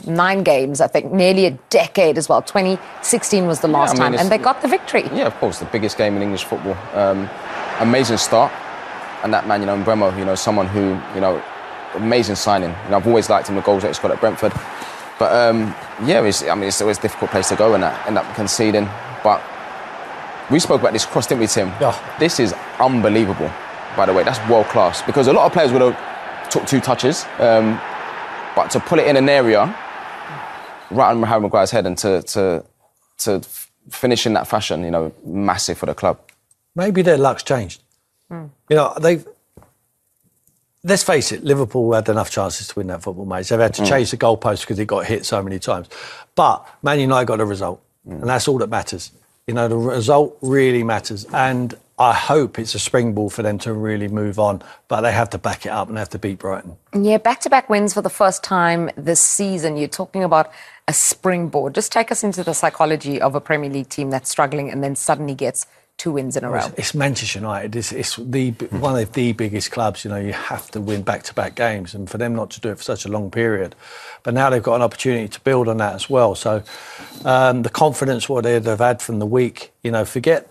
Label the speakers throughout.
Speaker 1: 9 games, I think, nearly a decade as well. 2016 was the last time, and they got the victory.
Speaker 2: Yeah, of course, the biggest game in English football. Amazing start, and that man, Mbeumo, someone who, amazing signing. I've always liked him, the goals that he's got at Brentford. But it's always a difficult place to go and end up conceding. But we spoke about this cross, didn't we, Tim?
Speaker 3: Yeah.
Speaker 2: This is unbelievable, by the way. That's world class, because a lot of players would have took 2 touches, but to put it in an area right on Harry Maguire's head and to finish in that fashion, massive for the club.
Speaker 3: Maybe their luck's changed. Let's face it, Liverpool had enough chances to win that football match. They've had to chase the goalpost because it got hit so many times. But Man United got a result, and that's all that matters. The result really matters. And I hope it's a springboard for them to really move on, but they have to back it up and they have to beat Brighton.
Speaker 1: Yeah, back-to-back wins for the first time this season. You're talking about a springboard. Just take us into the psychology of a Premier League team that's struggling and then suddenly gets 2 wins in a row.
Speaker 3: It's Manchester United. It's one of the biggest clubs. You have to win back-to-back games, and for them not to do it for such a long period. But now they've got an opportunity to build on that as well. So the confidence what they've had from the week, forget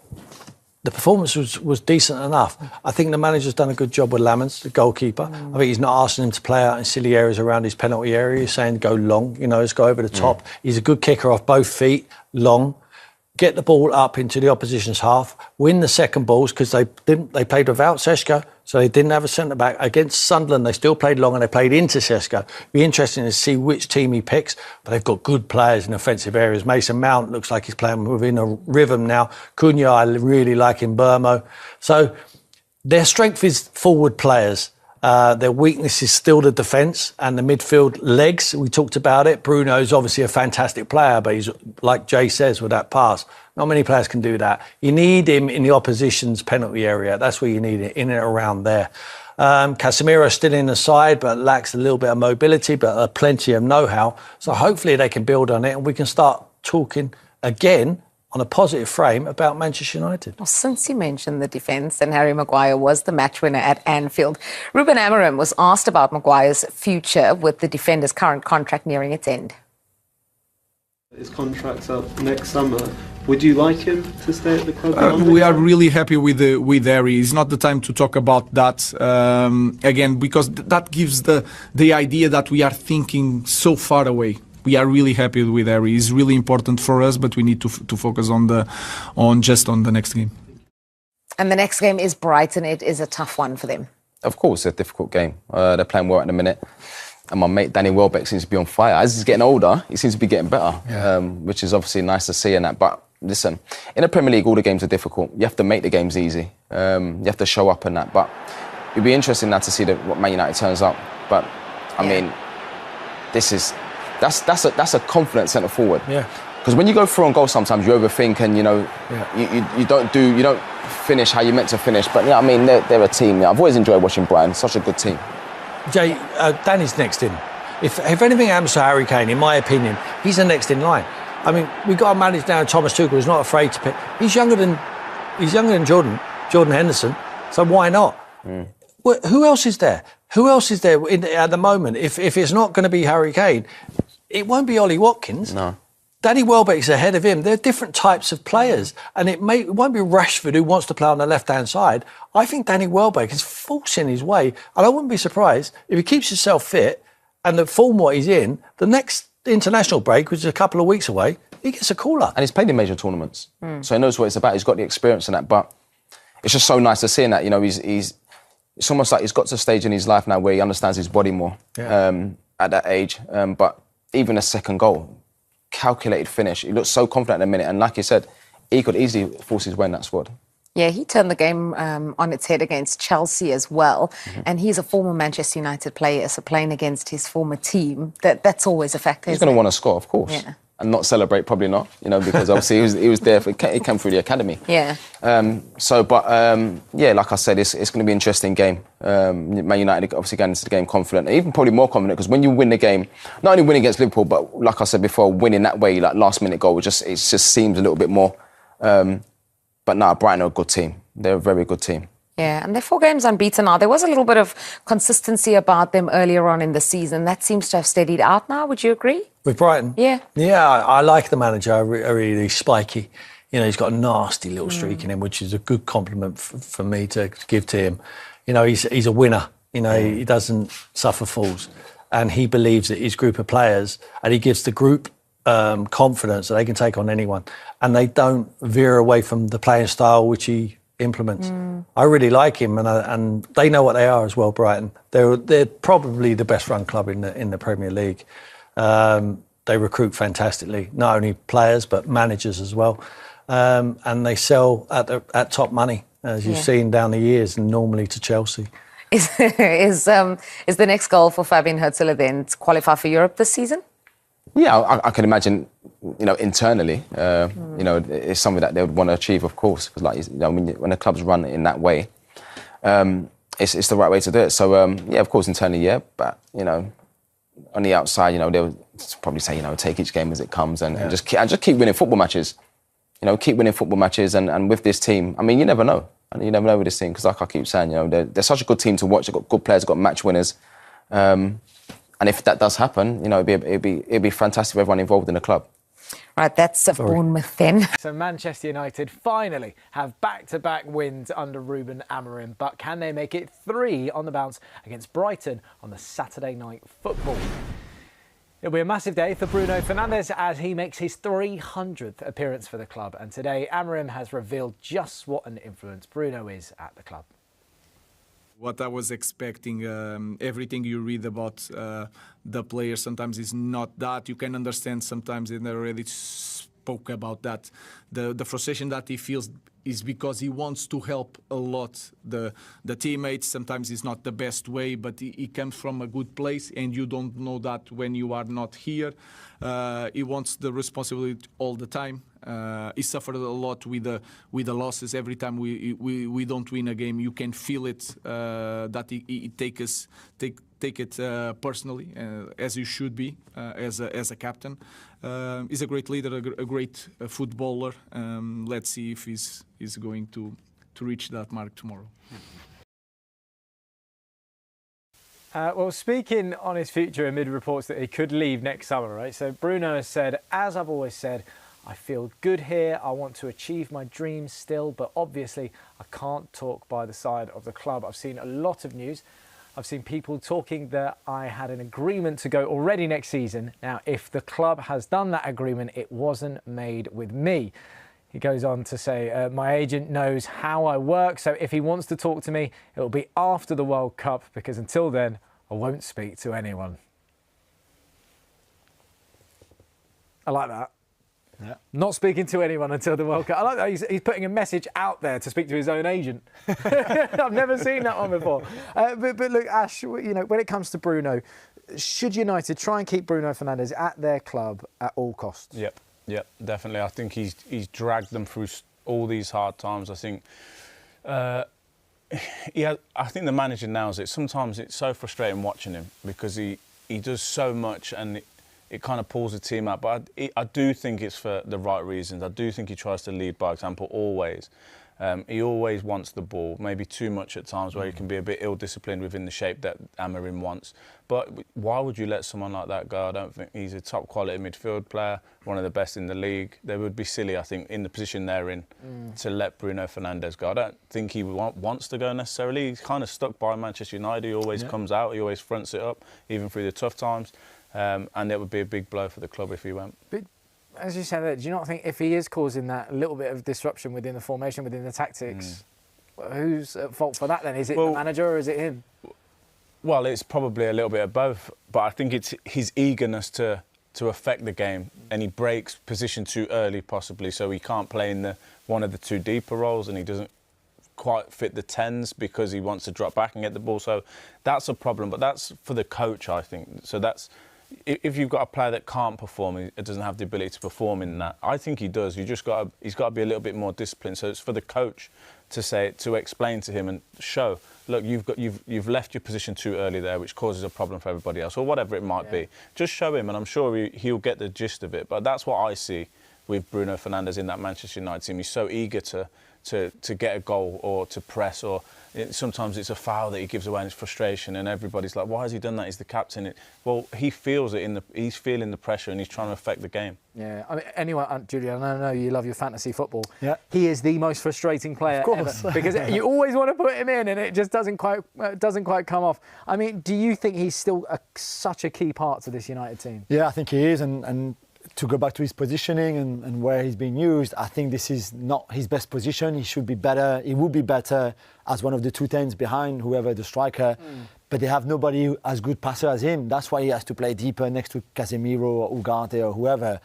Speaker 3: the performance was decent enough. I think the manager's done a good job with Lamens, the goalkeeper. I think he's not asking him to play out in silly areas around his penalty area. He's saying go long, let's go over the top. He's a good kicker off both feet, long. Get the ball up into the opposition's half, win the second balls, because they played without Šeško, so they didn't have a centre-back. Against Sunderland, they still played long and they played into Šeško. Be interesting to see which team he picks, but they've got good players in offensive areas. Mason Mount looks like he's playing within a rhythm now. Cunha, I really like in Mbeumo. So their strength is forward players. Their weakness is still the defence and the midfield legs. We talked about it. Bruno's obviously a fantastic player, but he's, like Jay says, with that pass, not many players can do that. You need him in the opposition's penalty area. That's where you need it, in and around there. Casemiro's still in the side, but lacks a little bit of mobility, but plenty of know-how. So hopefully they can build on it and we can start talking again on a positive frame about Manchester United.
Speaker 1: Well, since you mentioned the defence and Harry Maguire was the match winner at Anfield, Ruben Amorim was asked about Maguire's future with the defender's current contract nearing its end.
Speaker 4: His contract's up next summer. Would you like him to stay at the club?
Speaker 5: We are really happy with Harry. It's not the time to talk about that again, because that gives the idea that we are thinking so far away. We are really happy with Harry. He's really important for us, but we need to focus on the next game.
Speaker 1: And the next game is Brighton. It is a tough one for them.
Speaker 2: Of course, it's a difficult game. They're playing well at the minute. And my mate Danny Welbeck seems to be on fire. As he's getting older, he seems to be getting better, which is obviously nice to see and that. But listen, in the Premier League, all the games are difficult. You have to make the games easy. You have to show up and that. But it'd be interesting now to see what Man United turns up. But I mean, that's a confident centre forward.
Speaker 3: Yeah.
Speaker 2: Because when you go through on goal, sometimes you overthink and you don't finish how you're meant to finish. But I mean, they're a team. I've always enjoyed watching Brighton. Such a good team.
Speaker 3: Jay, Danny's next in. If anything happens to Harry Kane, in my opinion, he's the next in line. I mean, we've got a manager now, Thomas Tuchel, who's not afraid to pick. He's younger than Jordan Henderson. So why not? Well, who else is there? Who else is there at the moment? If it's not going to be Harry Kane, it won't be Ollie Watkins.
Speaker 2: No.
Speaker 3: Danny Welbeck's ahead of him. They're different types of players. And it won't be Rashford who wants to play on the left-hand side. I think Danny Welbeck is forcing his way. And I wouldn't be surprised if he keeps himself fit and the form what he's in, the next international break, which is a couple of weeks away, he gets a call-up.
Speaker 2: And he's played in major tournaments. So he knows what it's about. He's got the experience in that. But it's just so nice to see that, it's almost like he's got to a stage in his life now where he understands his body more at that age. But even a second goal, calculated finish. He looks so confident in a minute. And like you said, he could easily force his way in that squad.
Speaker 1: Yeah, he turned the game on its head against Chelsea as well. And he's a former Manchester United player, so playing against his former team, that's always a factor.
Speaker 2: He's going to want to score, of course.
Speaker 1: Yeah.
Speaker 2: And not celebrate, probably not, because obviously he was there, he came through the academy.
Speaker 1: Yeah.
Speaker 2: Like I said, it's going to be an interesting game. Man United obviously going into the game confident, even probably more confident, because when you win the game, not only winning against Liverpool, but like I said before, winning that way, like last minute goal, it just seems a little bit more. But no, Brighton are a good team. They're a very good team.
Speaker 1: Yeah, and they're 4 games unbeaten now. There was a little bit of consistency about them earlier on in the season. That seems to have steadied out now. Would you agree?
Speaker 3: With Brighton?
Speaker 1: Yeah.
Speaker 3: Yeah, I like the manager. I really spiky. You know, he's got a nasty little streak in him, which is a good compliment for me to give to him. You know, he's a winner. You know, he doesn't suffer fools. And he believes that his group of players, and he gives the group confidence that they can take on anyone. And they don't veer away from the playing style which he implements. I really like him, and they know what they are as well, Brighton. They're probably the best run club in the Premier League. They recruit fantastically, not only players but managers as well. And they sell at top money, as you've seen down the years, and normally to Chelsea.
Speaker 1: Is the next goal for Fabian Hutzler then to qualify for Europe this season?
Speaker 2: Yeah, I can imagine, you know, internally, you know, it's something that they would want to achieve, of course, because, like, you know, when the clubs run in that way, it's the right way to do it. So, yeah, of course, internally, yeah, but, you know, on the outside, you know, they'll probably say, you know, take each game as it comes and just keep winning football matches. You know, keep winning football matches, and with this team, I mean, you never know. You never know with this team, because like I keep saying, you know, they're such a good team to watch. They've got good players, they've got match winners. And if that does happen, you know, it'd be fantastic for everyone involved in the club.
Speaker 1: Right, that's Bournemouth then.
Speaker 6: So Manchester United finally have back-to-back wins under Ruben Amorim, but can they make it 3 on the bounce against Brighton on the Saturday night football? It'll be a massive day for Bruno Fernandes as he makes his 300th appearance for the club, and today Amorim has revealed just what an influence Bruno is at the club.
Speaker 5: What I was expecting, everything you read about the player sometimes is not that. You can understand sometimes, and I already spoke about that. The frustration that he feels is because he wants to help a lot the teammates. Sometimes it's not the best way, but he comes from a good place, and you don't know that when you are not here. He wants the responsibility all the time. He suffered a lot with the losses. Every time we don't win a game, you can feel it that he take it personally, as you should be as a captain. He's a great leader, a great footballer. Let's see if he's going to reach that mark tomorrow.
Speaker 6: Well, speaking on his future amid reports that he could leave next summer, right? So Bruno has said, as I've always said, I feel good here. I want to achieve my dreams still, but obviously I can't talk by the side of the club. I've seen a lot of news. I've seen people talking that I had an agreement to go already next season. Now, if the club has done that agreement, it wasn't made with me. He goes on to say, my agent knows how I work, so if he wants to talk to me, it will be after the World Cup, because until then, I won't speak to anyone. I like that. Yeah. Not speaking to anyone until the World Cup. I like that he's putting a message out there to speak to his own agent. I've never seen that one before. But look, Ash, you know, when it comes to Bruno, should United try and keep Bruno Fernandes at their club at all costs?
Speaker 7: Yep, definitely. I think he's dragged them through all these hard times. I think I think the manager nails it. Sometimes it's so frustrating watching him because he does so much and it kind of pulls the team out. But I do think it's for the right reasons. I do think he tries to lead by example always. He always wants the ball, maybe too much at times where he can be a bit ill-disciplined within the shape that Amorim wants. But why would you let someone like that go? I don't think he's a top quality midfield player, one of the best in the league. They would be silly, I think, in the position they're in, to let Bruno Fernandes go. I don't think he wants to go necessarily. He's kind of stuck by Manchester United. He always comes out, he always fronts it up, even through the tough times. And it would be a big blow for the club if he went.
Speaker 6: But as you said there, do you not think if he is causing that little bit of disruption within the formation, within the tactics, who's at fault for that then? Is it the manager or is it him?
Speaker 7: Well, it's probably a little bit of both, but I think it's his eagerness to affect the game, and he breaks position too early possibly, so he can't play in one of the two deeper roles, and he doesn't quite fit the 10s because he wants to drop back and get the ball. So that's a problem, but that's for the coach, I think. So that's... If you've got a player that can't perform, it doesn't have the ability to perform in that. I think he does. He's got to be a little bit more disciplined. So it's for the coach to explain to him and show, look, you've left your position too early there, which causes a problem for everybody else, or whatever it might be. Just show him, and I'm sure he'll get the gist of it. But that's what I see with Bruno Fernandes in that Manchester United team. He's so eager to to get a goal or to press, or sometimes it's a foul that he gives away and it's frustration, and everybody's like, why has he done that? He's the captain. Well, he feels it he's feeling the pressure and he's trying to affect the game.
Speaker 6: Yeah, I mean, anyway, Julian, I know you love your fantasy football.
Speaker 3: Yeah.
Speaker 6: He is the most frustrating player ever, because you always want to put him in and it just doesn't quite come off. I mean, do you think he's still such a key part to this United team?
Speaker 8: Yeah, I think he is, and to go back to his positioning and where he's being used, I think this is not his best position. He should be better. He would be better as one of the 2 10s behind whoever the striker. But they have nobody as good passer as him. That's why he has to play deeper next to Casemiro or Ugarte or whoever.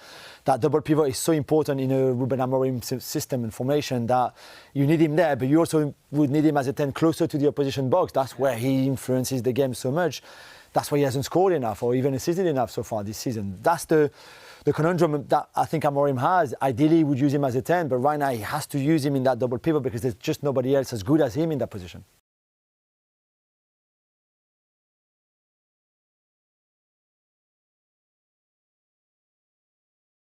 Speaker 8: That double pivot is so important in a Ruben Amorim system and formation that you need him there, but you also would need him as a 10 closer to the opposition box. That's where he influences the game so much. That's why he hasn't scored enough or even assisted enough so far this season. That's the conundrum that I think Amorim has. Ideally, he would use him as a 10, but right now he has to use him in that double pivot because there's just nobody else as good as him in that position.